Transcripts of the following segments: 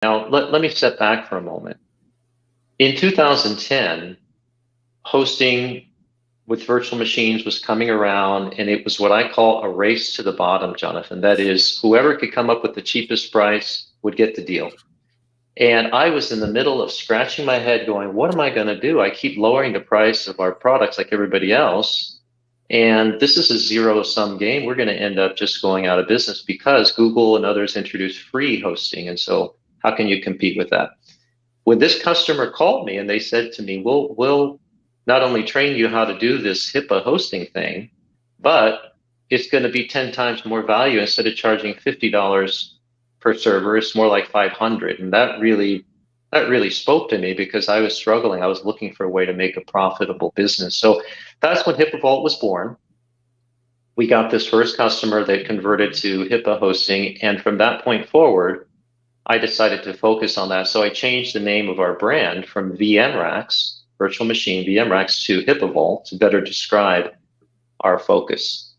Now, let me step back for a moment. In 2010, hosting with virtual machines was coming around, and it was what I call a race to the bottom, Jonathan. That is, whoever could come up with the cheapest price would get the deal. And I was in the middle of scratching my head going, what am I going to do? I keep lowering the price of our products like everybody else. And this is a zero-sum game. We're going to end up just going out of business because Google and others introduced free hosting. And so how can you compete with that? When this customer called me and they said to me, we'll not only train you how to do this HIPAA hosting thing, but it's going to be 10 times more value. Instead of charging $50 per server, it's more like 500. And that really spoke to me because I was struggling. I was looking for a way to make a profitable business. So that's when HIPAAVault was born. We got this first customer that converted to HIPAA hosting. And from that point forward, I decided to focus on that. So I changed the name of our brand from VMracks, virtual machine VMracks, to HIPAAVault to better describe our focus.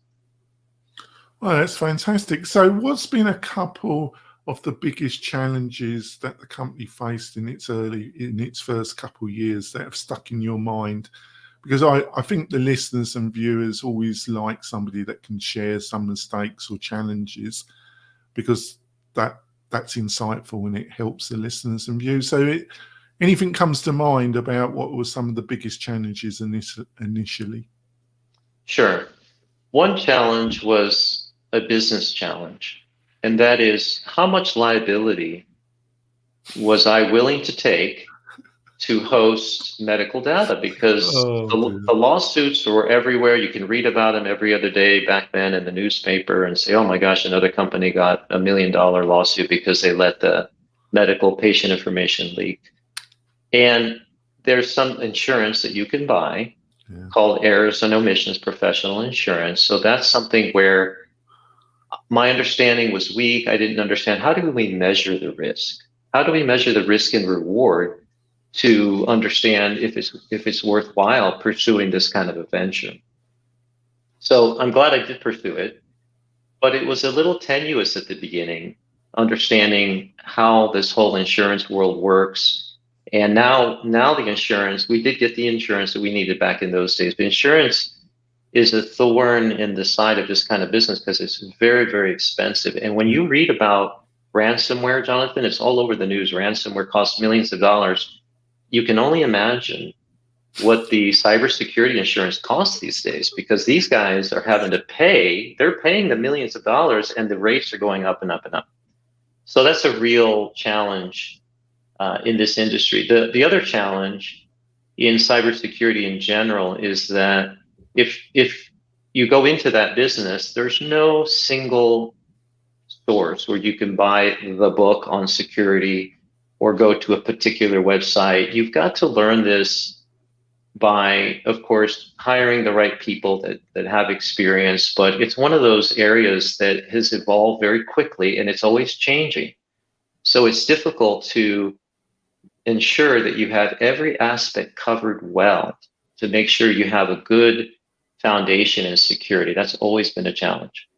Well, that's fantastic. So what's been a couple of the biggest challenges that the company faced in its first couple of years that have stuck in your mind? Because I think the listeners and viewers always like somebody that can share some mistakes or challenges, because that's insightful and it helps the listeners and viewers. So anything comes to mind about what were some of the biggest challenges initially? Sure. One challenge was a business challenge, and that is, how much liability was I willing to take to host medical data? Because the lawsuits were everywhere. You can read about them every other day back then in the newspaper and say, oh my gosh, another company got $1 million lawsuit because they let the medical patient information leak. And there's some insurance that you can buy called errors and omissions professional insurance. So that's something where my understanding was weak. I didn't understand, how do we measure the risk? How do we measure the risk and reward to understand if it's worthwhile pursuing this kind of a venture? So I'm glad I did pursue it, but it was a little tenuous at the beginning, understanding how this whole insurance world works. And now the insurance, we did get the insurance that we needed back in those days, but insurance is a thorn in the side of this kind of business because it's very, very expensive. And when you read about ransomware, Jonathan, it's all over the news. Ransomware costs millions of dollars. You can only imagine what the cybersecurity insurance costs these days, because these guys are having to pay, they're paying the millions of dollars and the rates are going up and up and up. So that's a real challenge in this industry. The other challenge in cybersecurity in general is that if you go into that business, there's no single source where you can buy the book on security or go to a particular website. You've got to learn this by, of course, hiring the right people that have experience, but it's one of those areas that has evolved very quickly and it's always changing. So it's difficult to ensure that you have every aspect covered well to make sure you have a good foundation in security. That's always been a challenge.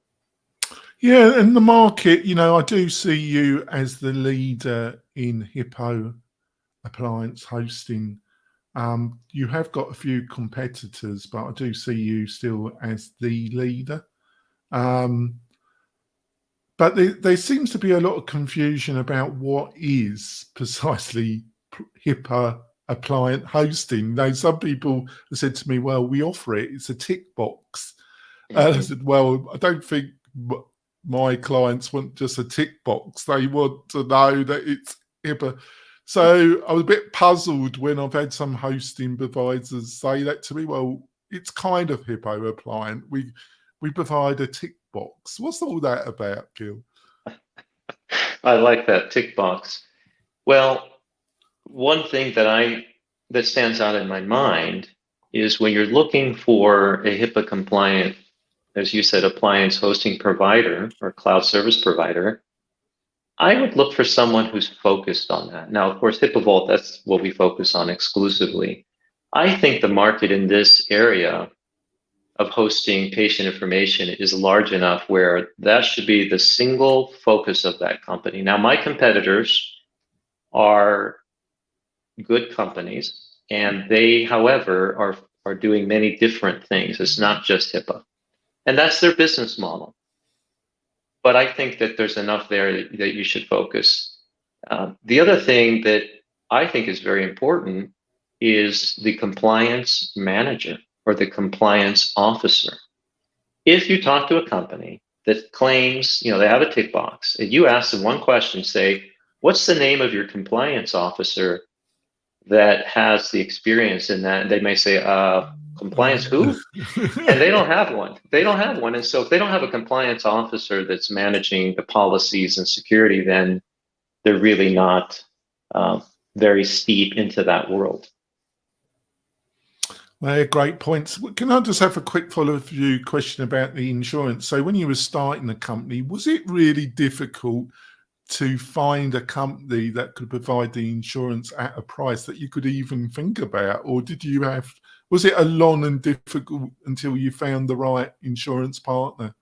Yeah, and the market, I do see you as the leader in HIPAA appliance hosting. You have got a few competitors, but I do see you still as the leader. But there seems to be a lot of confusion about what is precisely HIPAA appliance hosting. Now, some people have said to me, well, we offer it, it's a tick box. I said, well, I don't think my clients want just a tick box. They want to know that it's HIPAA. So I was a bit puzzled when I've had some hosting providers say that to me. Well, it's kind of HIPAA appliant. We provide a tick box. What's all that about, Gil? I like that, tick box. Well, one thing that stands out in my mind is when you're looking for a HIPAA compliant, as you said, appliance hosting provider or cloud service provider, I would look for someone who's focused on that. Now, of course, HIPAAVault, that's what we focus on exclusively. I think the market in this area of hosting patient information is large enough where that should be the single focus of that company. Now, my competitors are good companies, and they, however, are doing many different things. It's not just HIPAA, and that's their business model. But I think that there's enough there that you should focus. The other thing that I think is very important is the compliance manager or the compliance officer. If you talk to a company that claims, they have a tick box, and you ask them one question, say, what's the name of your compliance officer that has the experience in that? They may say, compliance who? And they don't have one. And so if they don't have a compliance officer that's managing the policies and security, then they're really not very steep into that world. Well, great points. Can I just have a quick follow-up question about the insurance? So when you were starting the company, was it really difficult to find a company that could provide the insurance at a price that you could even think about? Or was it a long and difficult until you found the right insurance partner?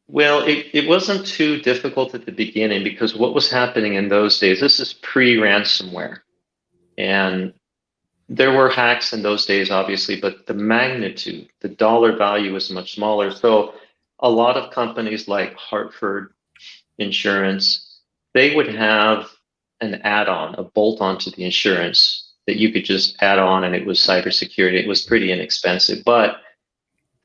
Well, it wasn't too difficult at the beginning, because what was happening in those days, this is pre-ransomware. And there were hacks in those days, obviously, but the magnitude, the dollar value was much smaller. So a lot of companies like Hartford Insurance, they would have an add-on, a bolt-on to the insurance that you could just add on, and it was cybersecurity. It was pretty inexpensive, but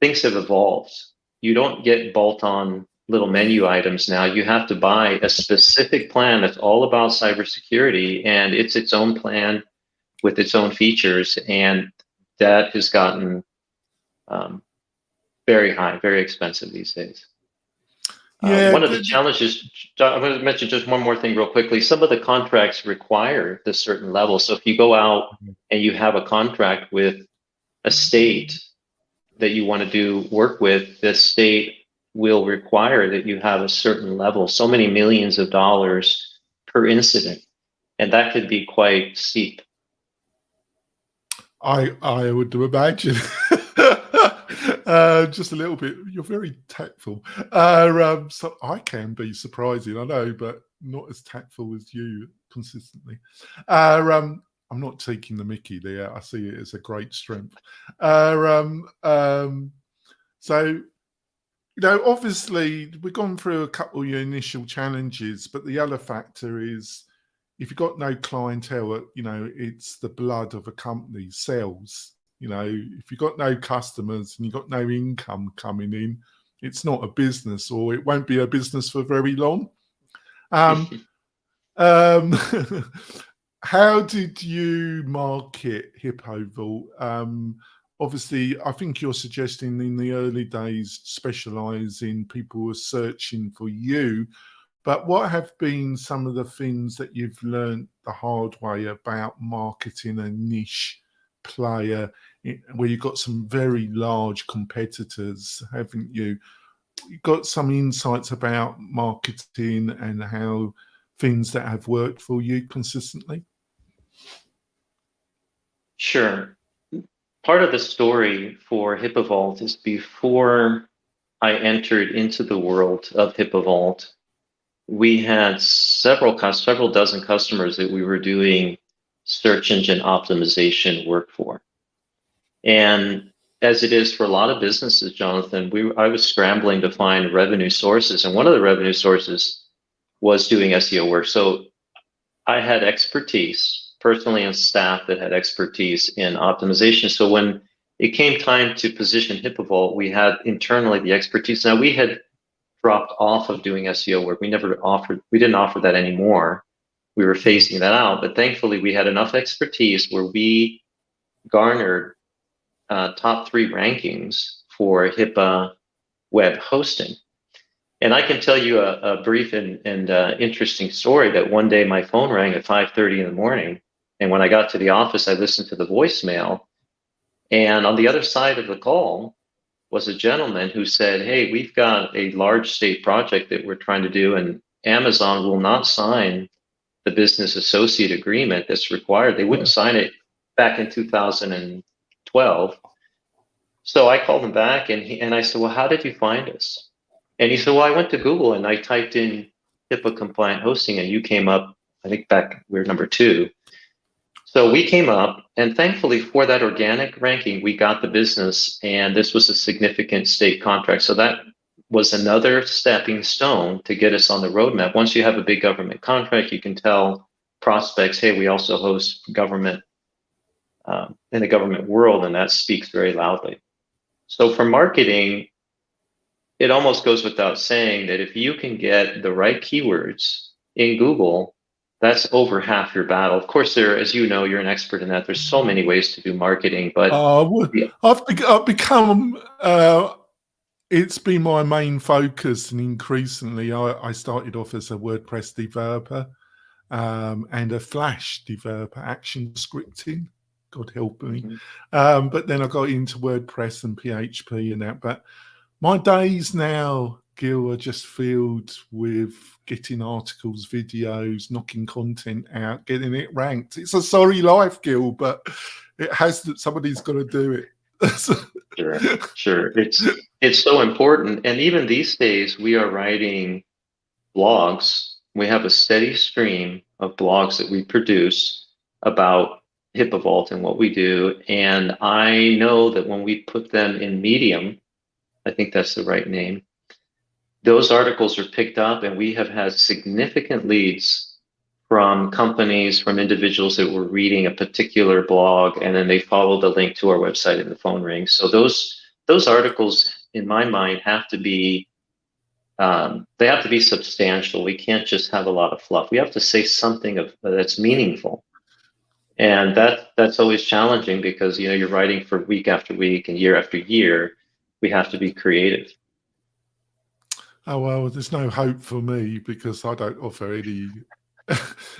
things have evolved. You don't get bolt-on little menu items now. You have to buy a specific plan that's all about cybersecurity, and it's its own plan with its own features, and that has gotten very high, very expensive these days. Yeah, one of the challenges, I'm going to mention just one more thing real quickly. Some of the contracts require this certain level. So if you go out and you have a contract with a state that you want to do work with, the state will require that you have a certain level, so many millions of dollars per incident, and that could be quite steep. I would imagine. Just a little bit. You're very tactful. So I can be surprising, I know, but not as tactful as you consistently. I'm not taking the mickey there. I see it as a great strength. So, obviously we've gone through a couple of your initial challenges, but the other factor is, if you've got no clientele, it's the blood of a company, sales. If you've got no customers and you've got no income coming in, it's not a business, or it won't be a business for very long. How did you market HIPAAVault? Obviously, I think you're suggesting in the early days, specialize in people who are searching for you. But what have been some of the things that you've learned the hard way about marketing a niche player where you've got some very large competitors, haven't you? You've got some insights about marketing and how things that have worked for you consistently? Sure. Part of the story for HIPAAVault is, before I entered into the world of HIPAAVault, we had several dozen customers that we were doing search engine optimization work for. And as it is for a lot of businesses, Jonathan, I was scrambling to find revenue sources. And one of the revenue sources was doing SEO work. So I had expertise personally and staff that had expertise in optimization. So when it came time to position HIPAAVault, we had internally the expertise. Now, we had dropped off of doing SEO work. We didn't offer that anymore. We were phasing that out, but thankfully we had enough expertise where we garnered top 3 rankings for HIPAA web hosting. And I can tell you a brief and interesting story that one day my phone rang at 5:30 in the morning. And when I got to the office, I listened to the voicemail. And on the other side of the call was a gentleman who said, hey, we've got a large state project that we're trying to do, and Amazon will not sign the business associate agreement that's required. They wouldn't sign it back in 2012. So I called him back and I said, well, how did you find us? And he said, well, I went to Google and I typed in HIPAA compliant hosting, and you came up, I think back, we were number 2. So we came up, and thankfully for that organic ranking, we got the business, and this was a significant state contract. So that was another stepping stone to get us on the roadmap. Once you have a big government contract, you can tell prospects, hey, we also host government in the government world, and that speaks very loudly. So for marketing, it almost goes without saying that if you can get the right keywords in Google, that's over half your battle. Of course, as you know, you're an expert in that. There's so many ways to do marketing, but I've become. It's been my main focus, and increasingly, I started off as a WordPress developer and a Flash developer, action scripting. God help me. But then I got into WordPress and PHP and that. But my days now, Gil, are just filled with getting articles, videos, knocking content out, getting it ranked. It's a sorry life, Gil, but it has that somebody's got to do it. Sure. It's so important. And even these days, we are writing blogs. We have a steady stream of blogs that we produce about HIPAA Vault and what we do. And I know that when we put them in Medium, I think that's the right name, those articles are picked up, and we have had significant leads from companies, from individuals that were reading a particular blog, and then they follow the link to our website and the phone rings. So those articles, in my mind, have to be they have to be substantial. We can't just have a lot of fluff. We have to say something that's meaningful, and that's always challenging because you're writing for week after week and year after year. We have to be creative. Oh, well, there's no hope for me because I don't offer any.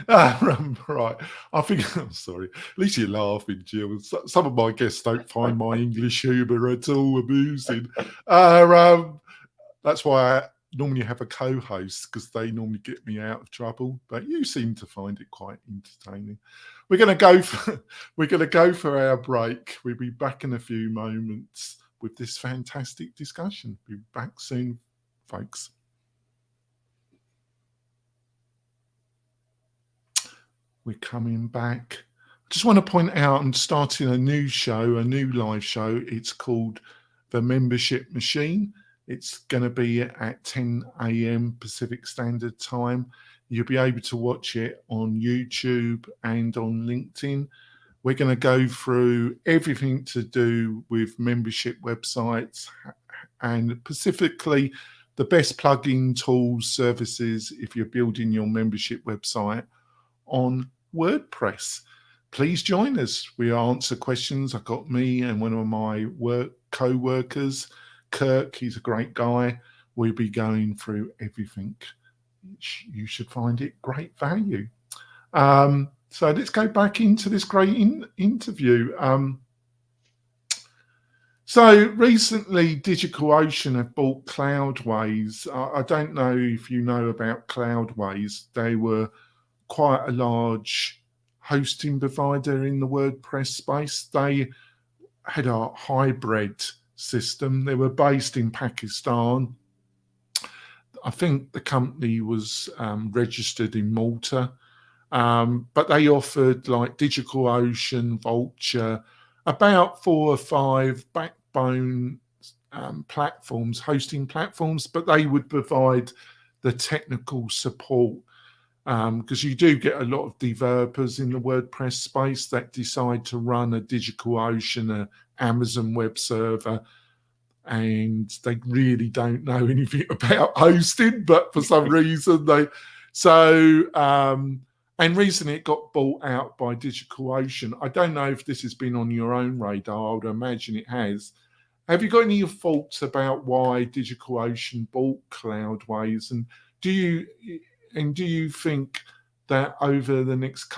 Right. I think, I'm sorry. At least you're laughing, Jill. Some of my guests don't find my English humour at all amusing. That's why I normally have a co-host, because they normally get me out of trouble. But you seem to find it quite entertaining. We're going to go for our break. We'll be back in a few moments with this fantastic discussion. We'll be back soon, folks. We're coming back. I just want to point out I'm starting a new show, a new live show. It's called The Membership Machine. It's going to be at 10 a.m. Pacific Standard Time. You'll be able to watch it on YouTube and on LinkedIn. We're going to go through everything to do with membership websites, and specifically the best plugin tools, services, if you're building your membership website on WordPress. Please join us. We answer questions. I've got me and one of my co-workers, Kirk. He's a great guy. We'll be going through everything. You should find it great value. So let's go back into this great interview. So recently, DigitalOcean have bought Cloudways. I don't know if you know about Cloudways. They were quite a large hosting provider in the WordPress space. They had a hybrid system. They were based in Pakistan. I think the company was registered in Malta, but they offered like DigitalOcean, Vulture, about 4 or 5 backbone platforms, hosting platforms, but they would provide the technical support. Because you do get a lot of developers in the WordPress space that decide to run a DigitalOcean, an Amazon web server, and they really don't know anything about hosting, but for some reason and recently it got bought out by DigitalOcean. I don't know if this has been on your own radar. I would imagine it has. Have you got any thoughts about why DigitalOcean bought Cloudways, and do you think that over the next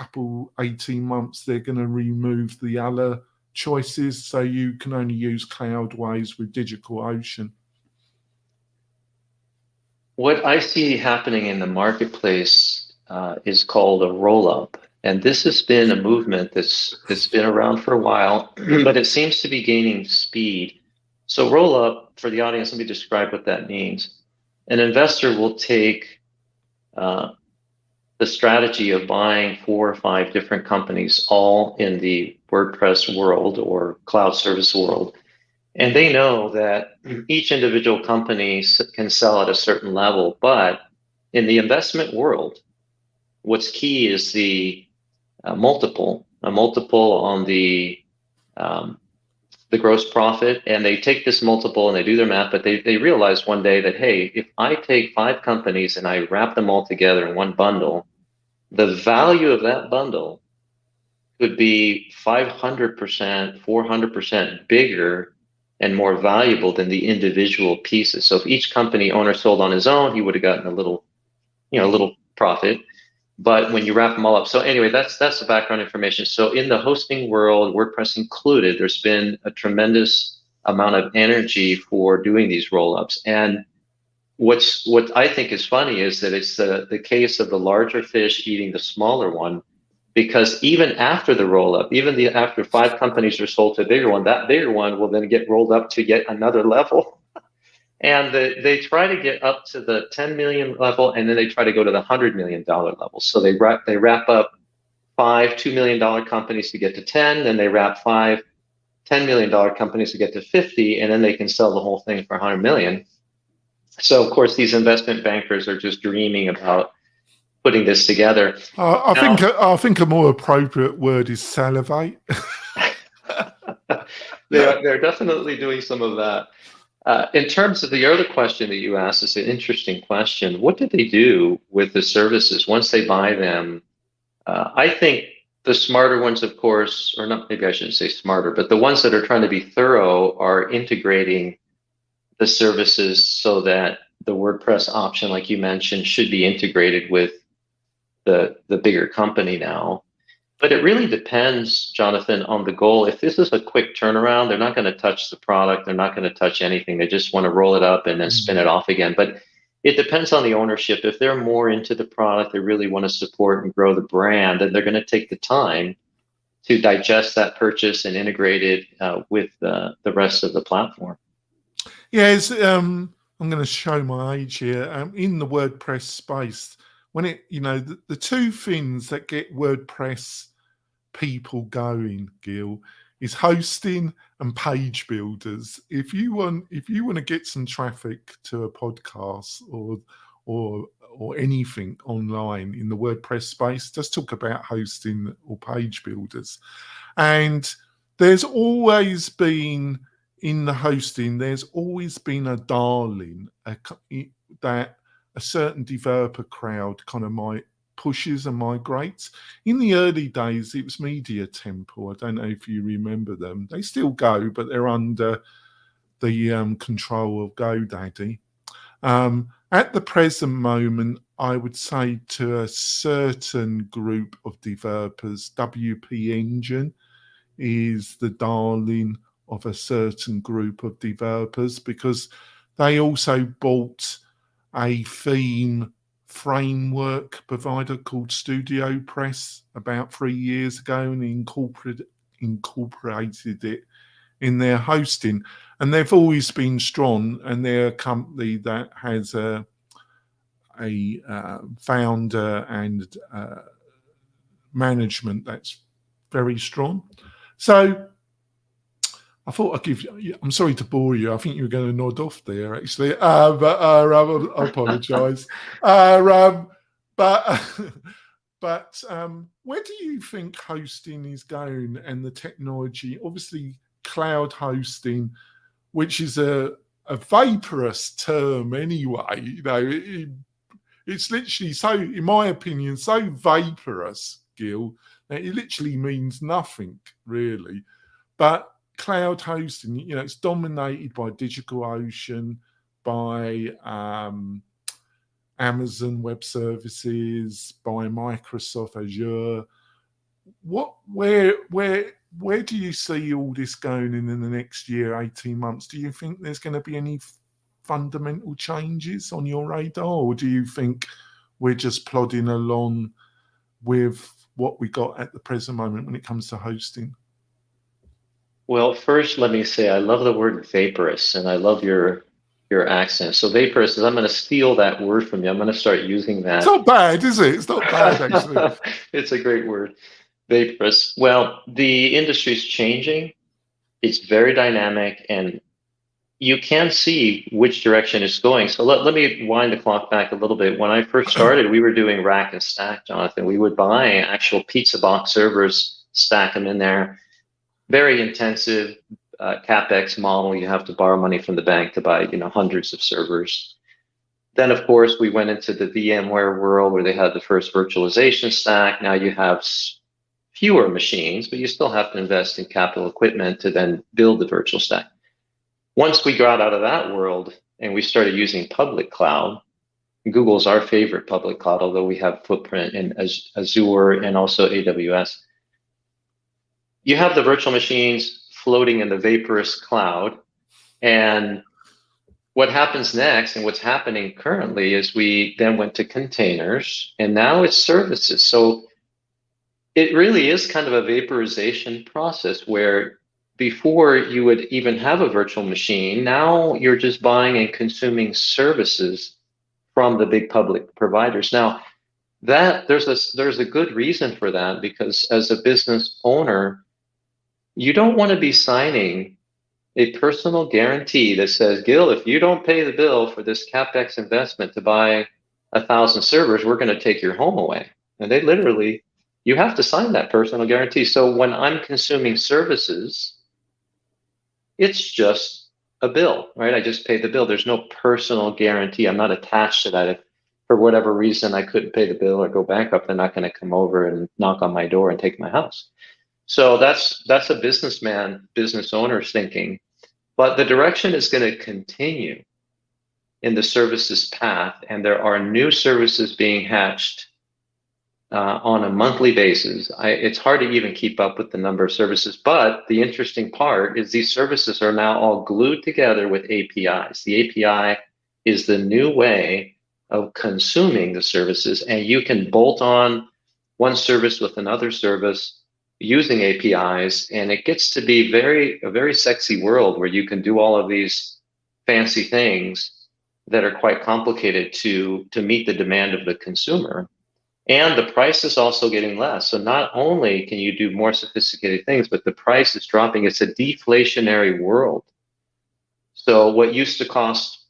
18 months, they're going to remove the other choices so you can only use Cloudways with DigitalOcean? What I see happening in the marketplace is called a roll-up. And this has been a movement that's been around for a while, but it seems to be gaining speed. So roll-up, for the audience, let me describe what that means. An investor will take the strategy of buying 4 or 5 different companies, all in the WordPress world or cloud service world. And they know that each individual company can sell at a certain level, but in the investment world, what's key is the multiple, a multiple on the gross profit. And they take this multiple and they do their math, but they realize one day that, hey, if I take 5 companies and I wrap them all together in one bundle, the value of that bundle could be 500%, 400% bigger and more valuable than the individual pieces. So if each company owner sold on his own, he would have gotten a little profit. But when you wrap them all up, so anyway, that's the background information. So in the hosting world, WordPress included, there's been a tremendous amount of energy for doing these roll-ups. And what I think is funny is that it's the case of the larger fish eating the smaller one, because even after the roll-up, after 5 companies are sold to a bigger one, that bigger one will then get rolled up to yet another level. And they try to get up to the 10 million level, and then they try to go to the $100 million level. So they wrap up 5 $2 million companies to get to 10, then they wrap 5 $10 million companies to get to 50, and then they can sell the whole thing for 100 million. So of course, these investment bankers are just dreaming about putting this together. I think a more appropriate word is salivate. They're definitely doing some of that. In terms of the other question that you asked, is an interesting question. What do they do with the services once they buy them? I think the smarter ones, of course, or not, maybe I shouldn't say smarter, but the ones that are trying to be thorough are integrating the services so that the WordPress option, like you mentioned, should be integrated with the bigger company now. But it really depends, Jonathan, on the goal. If this is a quick turnaround, they're not going to touch the product. They're not going to touch anything. They just want to roll it up and then spin it off again. But it depends on the ownership. If they're more into the product, they really want to support and grow the brand, then they're going to take the time to digest that purchase and integrate it with the rest of the platform. Yes, I'm going to show my age here. In the WordPress space, when the 2 things that get WordPress people going, Gil, is hosting and page builders. If you want to get some traffic to a podcast or anything online in the WordPress space, just talk about hosting or page builders. And there's always been, in the hosting, there's always been a darling that a certain developer crowd kind of pushes and migrates. In the early days, it was Media Temple. I don't know if you remember them. They still go, but they're under the control of GoDaddy. At the present moment, I would say to a certain group of developers, WP Engine is the darling of a certain group of developers, because they also bought a theme framework provider called StudioPress about 3 years ago, and incorporated it in their hosting. And they've always been strong, and they're a company that has a founder and management that's very strong. So I thought I'd give you, I'm sorry to bore you. I think you were going to nod off there, actually. But I apologise. But where do you think hosting is going and the technology? Obviously, cloud hosting, which is a vaporous term anyway. It's literally so, in my opinion, so vaporous, Gil, that it literally means nothing, really. But cloud hosting, it's dominated by DigitalOcean, by Amazon Web Services, by Microsoft Azure. Where do you see all this going in the next year, 18 months? Do you think there's going to be any fundamental changes on your radar, or do you think we're just plodding along with what we got at the present moment when it comes to hosting? Well, first, let me say I love the word vaporous, and I love your your accent. So vaporous is, I'm going to steal that word from you. I'm going to start using that. It's not bad, is it? It's not bad, actually. It's a great word, vaporous. Well, the industry's changing. It's very dynamic, and you can see which direction it's going. So let me wind the clock back a little bit. When I first started, we were doing rack and stack, Jonathan. We would buy actual pizza box servers, stack them in there. Very intensive CapEx model. You have to borrow money from the bank to buy, hundreds of servers. Then, of course, we went into the VMware world where they had the first virtualization stack. Now you have fewer machines, but you still have to invest in capital equipment to then build the virtual stack. Once we got out of that world and we started using public cloud, Google's our favorite public cloud, although we have footprint in Azure and also AWS. You have the virtual machines floating in the vaporous cloud. And what happens next, and what's happening currently, is we then went to containers, and now it's services. So it really is kind of a vaporization process where before you would even have a virtual machine, now you're just buying and consuming services from the big public providers. Now, that there's a good reason for that, because as a business owner, you don't want to be signing a personal guarantee that says, Gil, if you don't pay the bill for this CapEx investment to buy 1,000 servers, we're going to take your home away. And they literally, you have to sign that personal guarantee. So when I'm consuming services, it's just a bill, right? I just pay the bill. There's no personal guarantee. I'm not attached to that. If for whatever reason I couldn't pay the bill or go bankrupt, they're not going to come over and knock on my door and take my house. So that's a business owner's thinking. But the direction is going to continue in the services path, and there are new services being hatched on a monthly basis. It's hard to even keep up with the number of services, but the interesting part is these services are now all glued together with APIs. The API is the new way of consuming the services, and you can bolt on one service with another service using APIs, and it gets to be a very sexy world where you can do all of these fancy things that are quite complicated to meet the demand of the consumer. And the price is also getting less. So not only can you do more sophisticated things, but the price is dropping. It's a deflationary world. So what used to cost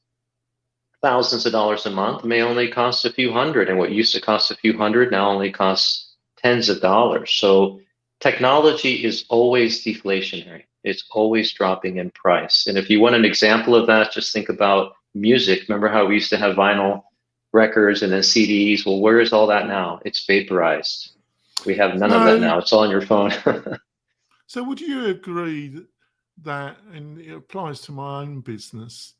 thousands of dollars a month may only cost a few hundred, and what used to cost a few hundred now only costs tens of dollars. So technology is always deflationary. It's always dropping in price. And if you want an example of that, just think about music. Remember how we used to have vinyl records and then CDs? Well, where is all that now? It's vaporized. We have none of that now. It's all on your phone. So would you agree that, and it applies to my own business,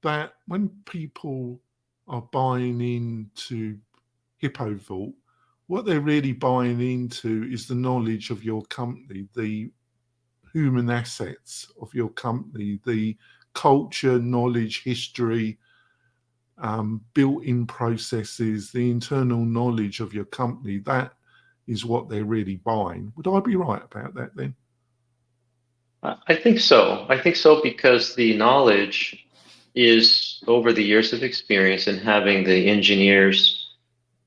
that when people are buying into HIPAAVault, what they're really buying into is the knowledge of your company, the human assets of your company, the culture, knowledge, history, built-in processes, the internal knowledge of your company. That is what they're really buying. Would I be right about that then? I think so. I think so, because the knowledge is over the years of experience and having the engineers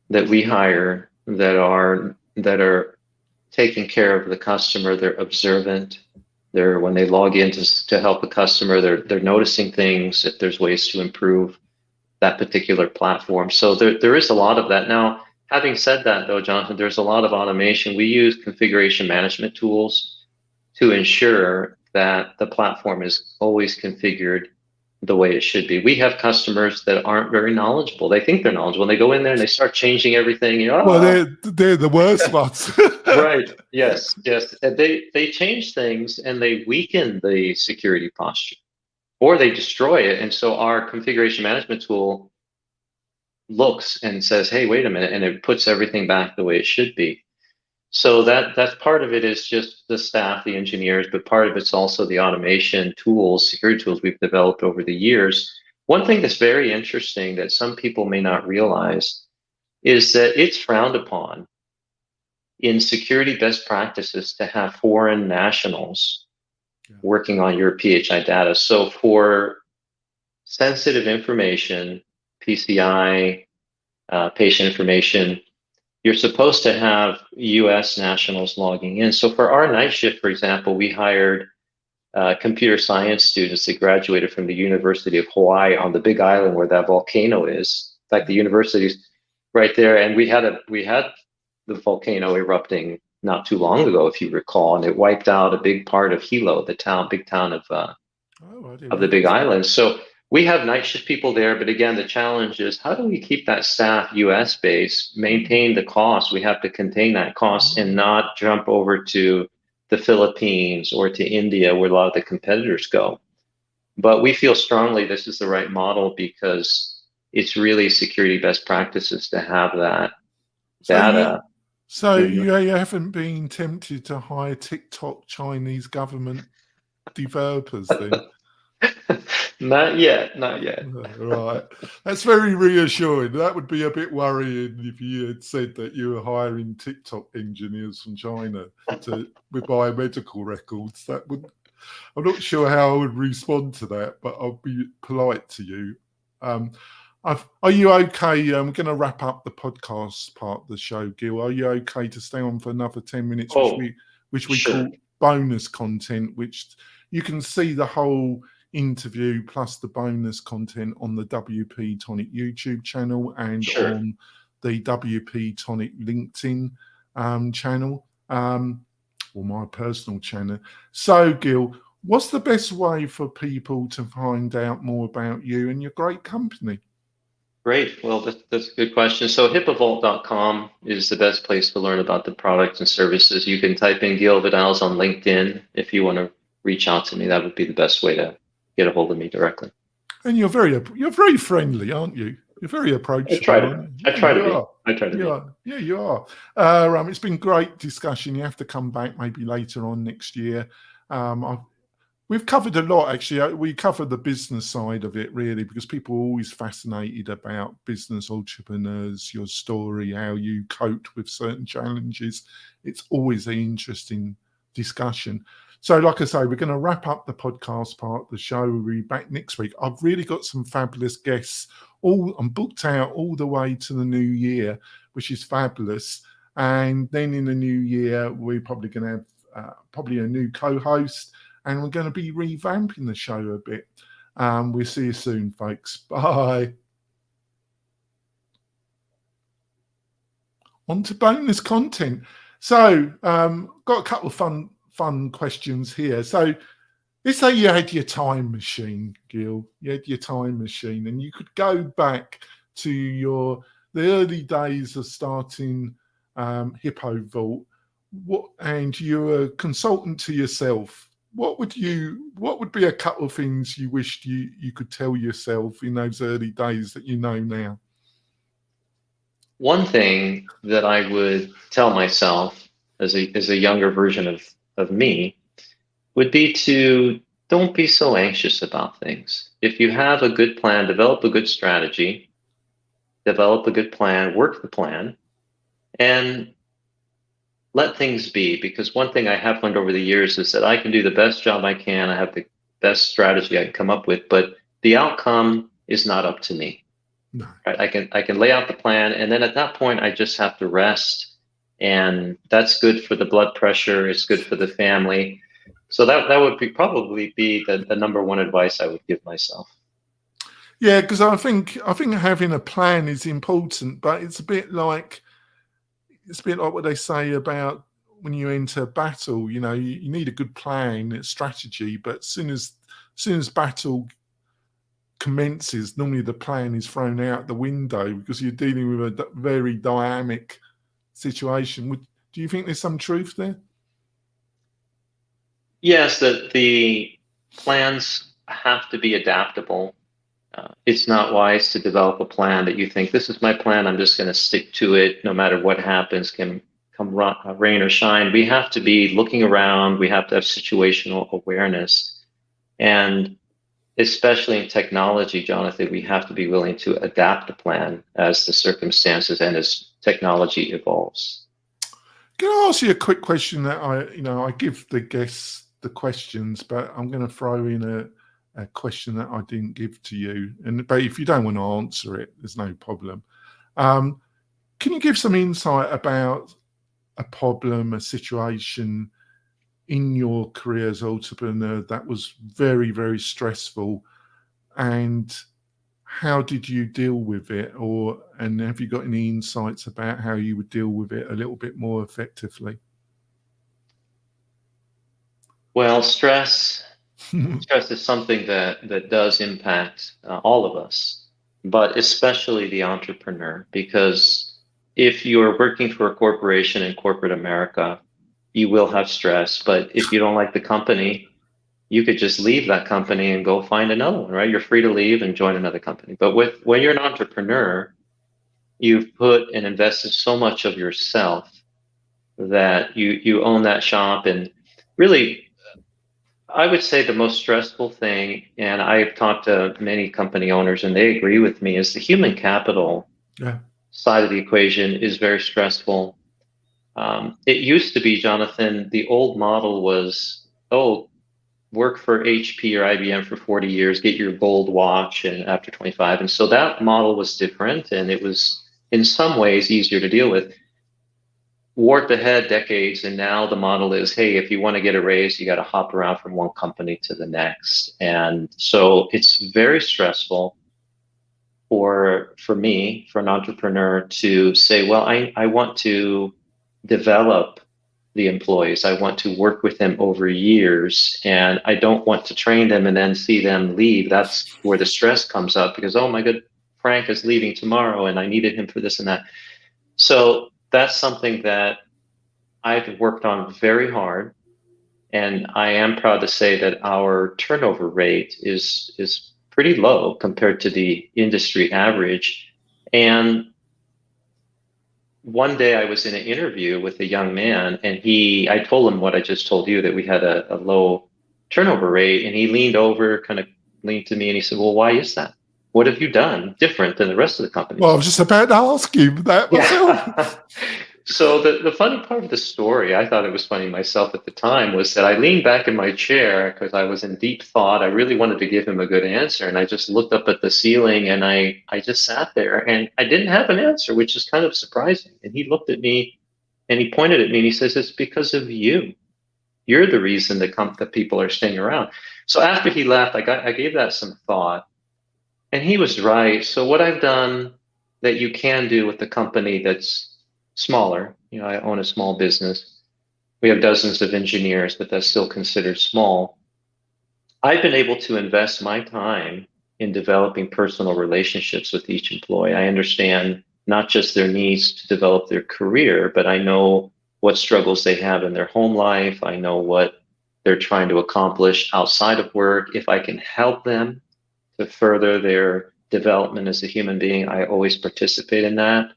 that we hire that are taking care of the customer. They're observant. When they log in to help the customer, they're noticing things, if there's ways to improve that particular platform. So there is a lot of that. Now, having said that though, Jonathan, there's a lot of automation. We use configuration management tools to ensure that the platform is always configured the way it should be. We have customers that aren't very knowledgeable. They think they're knowledgeable, and they go in there and they start changing everything. Well, they're the worst ones. Right. Yes. And they change things and they weaken the security posture, or they destroy it. And so our configuration management tool looks and says, hey, wait a minute, and it puts everything back the way it should be. So that's part of it, is just the staff, the engineers, but part of it's also the automation tools, security tools we've developed over the years. One thing that's very interesting that some people may not realize is that it's frowned upon in security best practices to have foreign nationals working on your PHI data. So for sensitive information, PCI, patient information, you're supposed to have US nationals logging in. So for our night shift, for example, we hired computer science students that graduated from the University of Hawaii on the Big Island where that volcano is. In fact, the university's right there, and we had the volcano erupting not too long ago, if you recall, and it wiped out a big part of Hilo, the big town of the Big Island. So we have night shift people there, but again, the challenge is how do we keep that staff US based, maintain the cost? We have to contain that cost and not jump over to the Philippines or to India where a lot of the competitors go. But we feel strongly this is the right model because it's really security best practices to have that data. So you haven't been tempted to hire TikTok Chinese government developers then? Not yet. Right. That's very reassuring. That would be a bit worrying if you had said that you were hiring TikTok engineers from China with biomedical records. I'm not sure how I would respond to that, but I'll be polite to you. Are you okay? I'm going to wrap up the podcast part of the show, Gil. Are you okay to stay on for another 10 minutes, which we sure. call bonus content, which you can see the whole interview plus the bonus content on the WP-Tonic YouTube channel and on the WP-Tonic LinkedIn channel, or my personal channel. So, Gil, what's the best way for people to find out more about you and your great company? Great. Well, that's a good question. So HIPAAVault.com is the best place to learn about the products and services. You can type in Gil Vidals on LinkedIn if you want to reach out to me. That would be the best way to get a hold of me directly. And you're very friendly, aren't you? You're very approachable. I try to be. Yeah, you are. It's been great discussion. You have to come back maybe later on next year. We've covered a lot, actually. We covered the business side of it, really, because people are always fascinated about business entrepreneurs, your story, how you coped with certain challenges. It's always an interesting discussion. So, like I say, we're going to wrap up the podcast part of the show. We'll be back next week. I've really got some fabulous guests. I'm booked out all the way to the new year, which is fabulous. And then in the new year, we're probably going to have probably a new co-host. And we're going to be revamping the show a bit. We'll see you soon, folks. Bye. On to bonus content. So, got a couple of fun questions here. So, let's say you had your time machine, Gil. You had your time machine, and you could go back to the early days of starting HIPAA Vault. And you're a consultant to yourself. What would be a couple of things you wished you could tell yourself in those early days that you know now? One thing that I would tell myself as a younger version of me would be to don't be so anxious about things. If you have a good plan, develop a good strategy, develop a good plan, work the plan, and let things be. Because one thing I have learned over the years is that I can do the best job I can. I have the best strategy I can come up with, but the outcome is not up to me. No. Right? I can lay out the plan, and then at that point, I just have to rest, and that's good for the blood pressure. It's good for the family. So that would probably be the number one advice I would give myself. Yeah, because I think having a plan is important, but it's a bit like what they say about when you enter battle. You know, you need a good plan, a strategy, but as soon as battle commences, normally the plan is thrown out the window because you're dealing with a very dynamic situation. Do you think there's some truth there? Yes, that the plans have to be adaptable. It's not wise to develop a plan that you think, this is my plan, I'm just going to stick to it no matter what happens, can come rain or shine. We have to be looking around. We have to have situational awareness. And especially in technology, Jonathan, we have to be willing to adapt the plan as the circumstances and as technology evolves. Can I ask you a quick question that I give the guests the questions, but I'm going to throw in a question that I didn't give to you. But if you don't want to answer it, there's no problem. Can you give some insight about a problem, a situation in your career as entrepreneur that was very, very stressful, and how did you deal with it? And have you got any insights about how you would deal with it a little bit more effectively? Well, stress is something that does impact all of us, but especially the entrepreneur, because if you're working for a corporation in corporate America, you will have stress. But if you don't like the company, you could just leave that company and go find another one, right? You're free to leave and join another company. But when you're an entrepreneur, you've put and invested so much of yourself that you own that shop. And really, I would say the most stressful thing, and I've talked to many company owners and they agree with me, is the human capital side of the equation is very stressful. It used to be, Jonathan, the old model was, work for HP or IBM for 40 years, get your gold watch and after 25. And so that model was different, and it was in some ways easier to deal with. Warped ahead decades, and now the model is, hey, if you want to get a raise, you got to hop around from one company to the next. And so it's very stressful for me, for an entrepreneur, to say, well, I want to develop the employees. I want to work with them over years, and I don't want to train them and then see them leave. That's where the stress comes up, because, oh my God, Frank is leaving tomorrow and I needed him for this and that. So that's something that I've worked on very hard, and I am proud to say that our turnover rate is pretty low compared to the industry average. And one day I was in an interview with a young man, and I told him what I just told you, that we had a low turnover rate, and he leaned to me and he said, well, why is that? What have you done different than the rest of the company? Well, I was just about to ask you that myself. So the funny part of the story, I thought it was funny myself at the time, was that I leaned back in my chair because I was in deep thought. I really wanted to give him a good answer. And I just looked up at the ceiling, and I just sat there, and I didn't have an answer, which is kind of surprising. And he looked at me and he pointed at me and he says, it's because of you. You're the reason that people are staying around. So after he left, I gave that some thought, and he was right. So what I've done that you can do with the company that's smaller, I own a small business. We have dozens of engineers, but that's still considered small. I've been able to invest my time in developing personal relationships with each employee. I understand not just their needs to develop their career, but I know what struggles they have in their home life. I know what they're trying to accomplish outside of work. If I can help them to further their development as a human being, I always participate in that.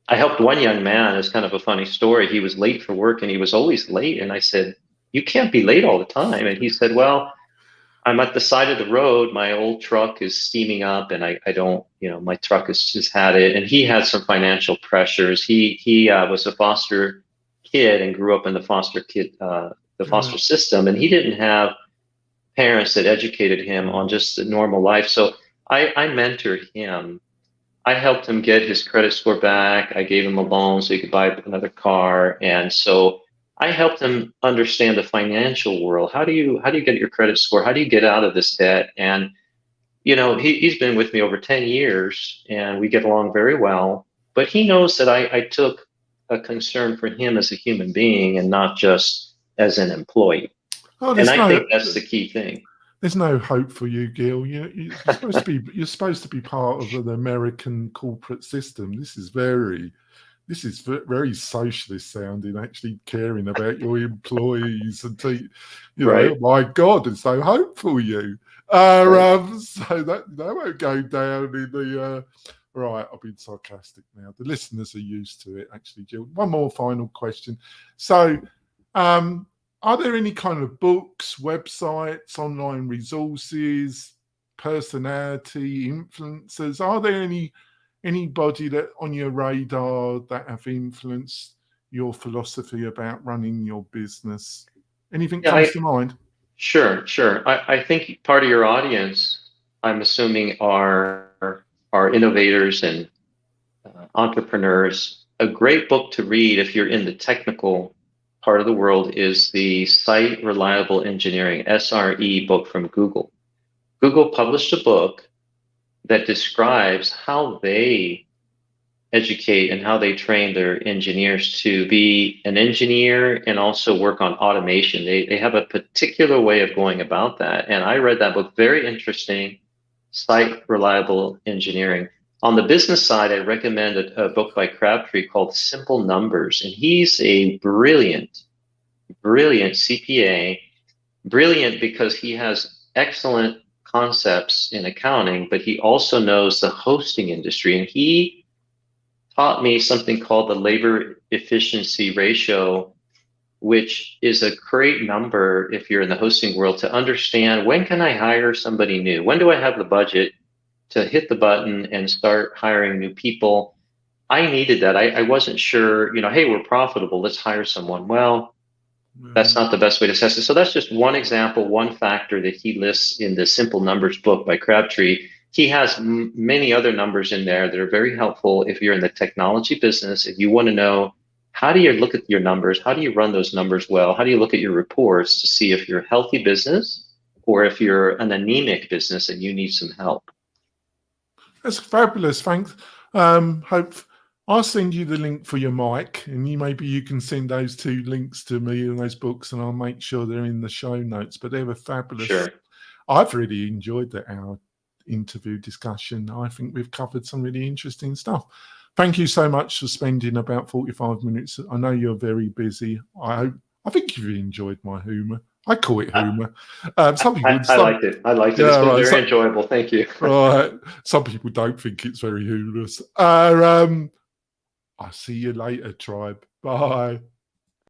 I helped one young man. It's kind of a funny story. He was late for work, and he was always late. And I said, you can't be late all the time. And he said, well, I'm at the side of the road. My old truck is steaming up, and I don't, my truck has just had it. And he had some financial pressures. He was a foster kid and grew up in the foster system. And he didn't have parents that educated him on just the normal life. So I mentored him. I helped him get his credit score back. I gave him a loan so he could buy another car. And so I helped him understand the financial world. How do you get your credit score? How do you get out of this debt? And, he's been with me over 10 years, and we get along very well. But he knows that I took a concern for him as a human being and not just as an employee. And I think that's the key thing. There's no hope for you, Gil. You're supposed to be part of an American corporate system. This is very socialist sounding, actually caring about your employees and right. My God, it's so hope for you. So that won't go down in the right. I've been sarcastic now. The listeners are used to it, actually, Gil. One more final question. So, are there any kind of books, websites, online resources, personality, influencers? Are there anybody that on your radar that have influenced your philosophy about running your business? Anything comes to mind? Sure, sure. I think part of your audience, I'm assuming, are innovators and entrepreneurs. A great book to read if you're in the technical part of the world is the Site Reliable Engineering, SRE book from Google. Google published a book that describes how they educate and how they train their engineers to be an engineer and also work on automation. They have a particular way of going about that. And I read that book, very interesting, Site Reliable Engineering. On the business side, I recommend a book by Crabtree called Simple Numbers. And he's a brilliant, brilliant CPA, brilliant because he has excellent concepts in accounting, but he also knows the hosting industry. And he taught me something called the labor efficiency ratio, which is a great number if you're in the hosting world to understand when can I hire somebody new? When do I have the budget to hit the button and start hiring new people? I needed that. I wasn't sure, hey, we're profitable, let's hire someone. Well, that's not the best way to assess it. So that's just one example, one factor that he lists in the Simple Numbers book by Crabtree. He has many other numbers in there that are very helpful if you're in the technology business. If you want to know, how do you look at your numbers? How do you run those numbers well? How do you look at your reports to see if you're a healthy business or if you're an anemic business and you need some help? That's fabulous. Thanks. Hope I'll send you the link for your mic, and maybe you can send those 2 links to me and those books, and I'll make sure they're in the show notes. But they were fabulous. Sure. I've really enjoyed our interview discussion. I think we've covered some really interesting stuff. Thank you so much for spending about 45 minutes. I know you're very busy. I think you've enjoyed my humour. I call it humour. Some people, I liked it. I liked it. It's been very enjoyable. Thank you. Right. Some people don't think it's very humorous. I'll see you later, tribe. Bye.